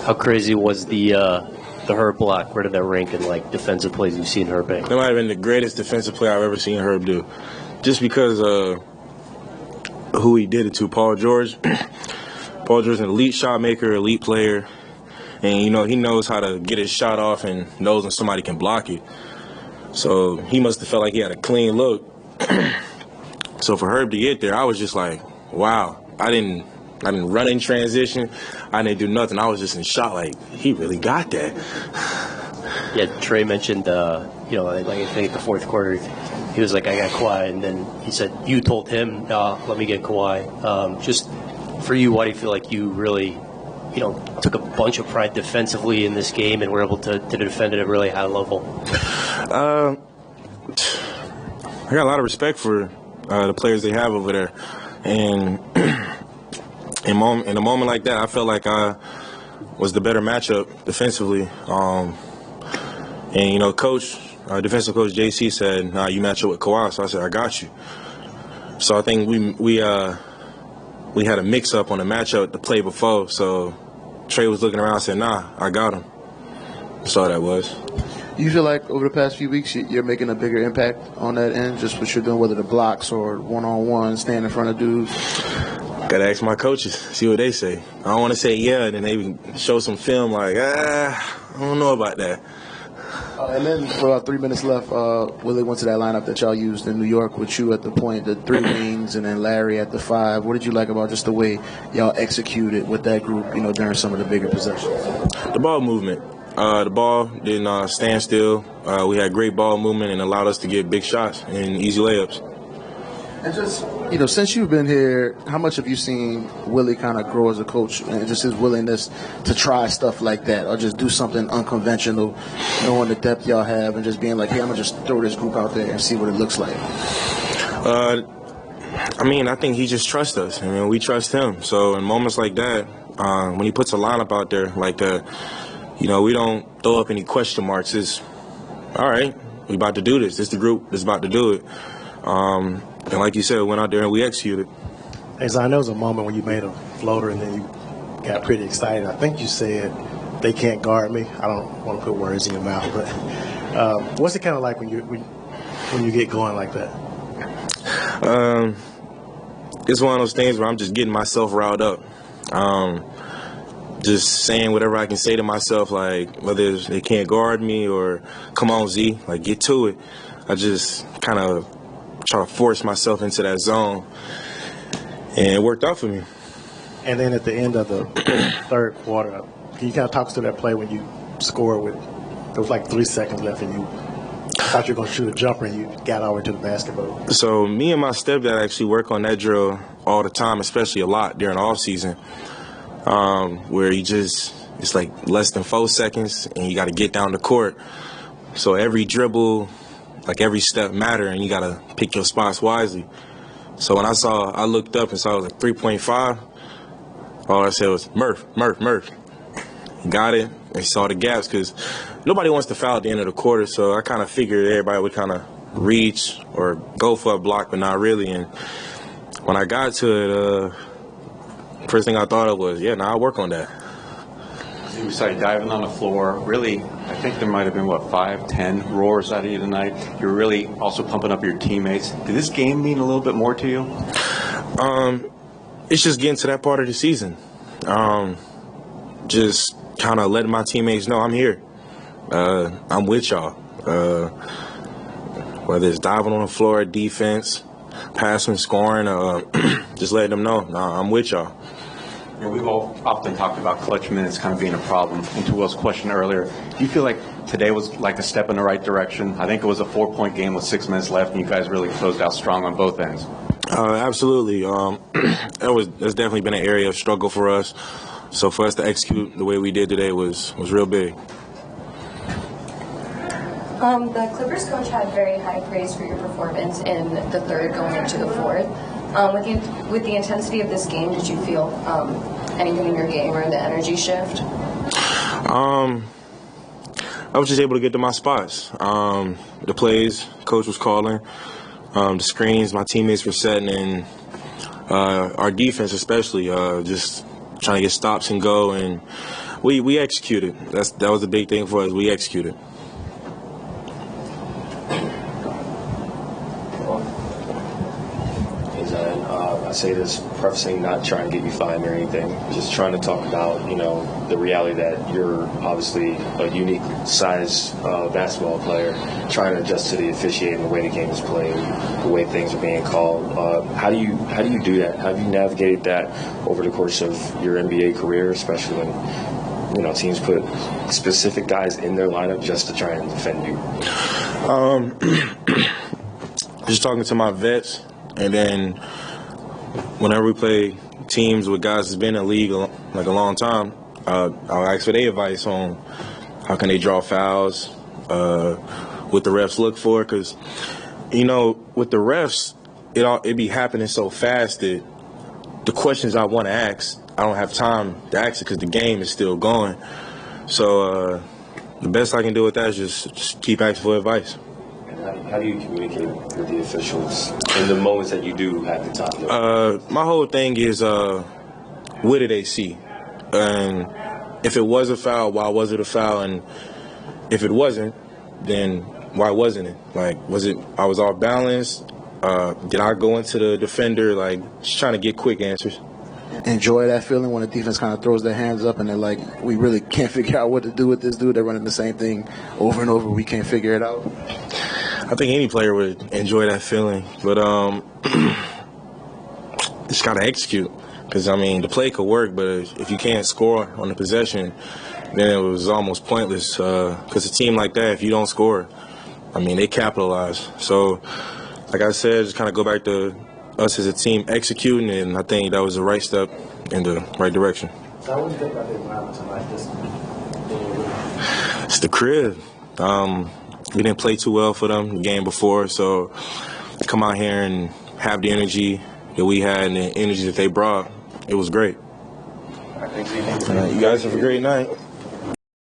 How crazy was the Herb block? Where did that rank in like defensive plays you've seen Herb make? That might have been the greatest defensive play I've ever seen Herb do, just because who he did it to. Paul George. Paul George is an elite shot maker, elite player, and he knows how to get his shot off and knows when somebody can block it. So he must have felt like he had a clean look. So for Herb to get there, I was just like, wow. I didn't run in transition. I didn't do nothing. I was just in shock. Like, he really got that. Yeah, Trey mentioned, like I think the fourth quarter, he was like, I got Kawhi, and then he said, you told him, let me get Kawhi. Just for you, why do you feel like you really, took a bunch of pride defensively in this game and were able to defend it at a really high level? I got a lot of respect for the players they have over there, and in a moment like that, I felt like I was the better matchup defensively. And coach, defensive coach JC said, "Nah, you match up with Kawhi." So I said, "I got you." So I think we had a mix-up on the matchup the play before. So Trey was looking around and said, "Nah, I got him." That's all that was. You feel like over the past few weeks you're making a bigger impact on that end, just what you're doing, whether the blocks or one-on-one, staying in front of dudes? Gotta ask my coaches, see what they say. I don't want to say yeah, and then they show some film like, I don't know about that. And then for about 3 minutes left, Willie went to that lineup that y'all used in New York with you at the point, the three wings, and then Larry at the five. What did you like about just the way y'all executed with that group, during some of the bigger possessions? The ball movement. The ball didn't stand still. We had great ball movement and allowed us to get big shots and easy layups. And just, since you've been here, how much have you seen Willie kind of grow as a coach and just his willingness to try stuff like that or just do something unconventional, knowing the depth y'all have and just being like, hey, I'm going to just throw this group out there and see what it looks like? I think he just trusts us. We trust him. So in moments like that, when he puts a lineup out there like that, we don't throw up any question marks. It's, all right, we about to do this. This is the group that's about to do it. And like you said, we went out there and we executed. Hey, Zion, there was a moment when you made a floater and then you got pretty excited. I think you said, they can't guard me. I don't want to put words in your mouth, but what's it kind of like when you get going like that? It's one of those things where I'm just getting myself riled up. Just saying whatever I can say to myself, like whether they can't guard me or come on, Z, like get to it. I just kind of try to force myself into that zone, and it worked out for me. And then at the end of the third quarter, can you kind of talk us to that play when you scored with, there was like 3 seconds left and you thought you were going to shoot a jumper and you got all the way to the basketball? So me and my stepdad actually work on that drill all the time, especially a lot during the off season, where it's like less than 4 seconds and you got to get down the court. So every dribble, like every step matter, and you got to pick your spots wisely. So when I looked up and saw it was like 3.5, all I said was, Murph. He got it and saw the gaps because nobody wants to foul at the end of the quarter, so I kind of figured everybody would kind of reach or go for a block, but not really. And when I got to it, first thing I thought of was, I'll work on that. You started diving on the floor. Really, I think there might have been, 5-10 roars out of you tonight. You're really also pumping up your teammates. Did this game mean a little bit more to you? It's just getting to that part of the season. Just kind of letting my teammates know I'm here. I'm with y'all. Whether it's diving on the floor, defense, passing, scoring, just letting them know, I'm with y'all. We've all often talked about clutch minutes kind of being a problem. And to Will's question earlier, do you feel like today was like a step in the right direction? I think it was a 4-point game with 6 minutes left, and you guys really closed out strong on both ends. Absolutely. That's definitely been an area of struggle for us. So for us to execute the way we did today was real big. The Clippers coach had very high praise for your performance in the third going into the fourth. With the intensity of this game, did you feel anything in your game or the energy shift? I was just able to get to my spots. The plays coach was calling, the screens my teammates were setting, and our defense especially, just trying to get stops and go, and we executed. That was a big thing for us. We executed. I say this prefacing not trying to get you fined or anything, just trying to talk about, the reality that you're obviously a unique size basketball player, trying to adjust to the officiating, the way the game is played, the way things are being called. How do you do that? How have you navigated that over the course of your NBA career, especially when teams put specific guys in their lineup just to try and defend you? Just talking to my vets, and then whenever we play teams with guys that's been in the league like a long time, I'll ask for their advice on how can they draw fouls, what the refs look for, because with the refs, it be happening so fast that the questions I want to ask, I don't have time to ask it because the game is still going. So the best I can do with that is just keep asking for advice. How do you communicate with the officials in the moments that you do have the time? My whole thing is, what do they see? And if it was a foul, why was it a foul? And if it wasn't, then why wasn't it? Like, I was off balance? Did I go into the defender? Like, just trying to get quick answers. Enjoy that feeling when the defense kind of throws their hands up and they're like, we really can't figure out what to do with this dude. They're running the same thing over and over. We can't figure it out. I think any player would enjoy that feeling, but just gotta execute. Because the play could work, but if you can't score on the possession, then it was almost pointless. Because a team like that, if you don't score, they capitalize. So, like I said, just kind of go back to us as a team executing, and I think that was the right step in the right direction. So what do you think about the environment tonight? It's the crib. We didn't play too well for them the game before, so to come out here and have the energy that we had and the energy that they brought, it was great. Thanks, you guys have a great night.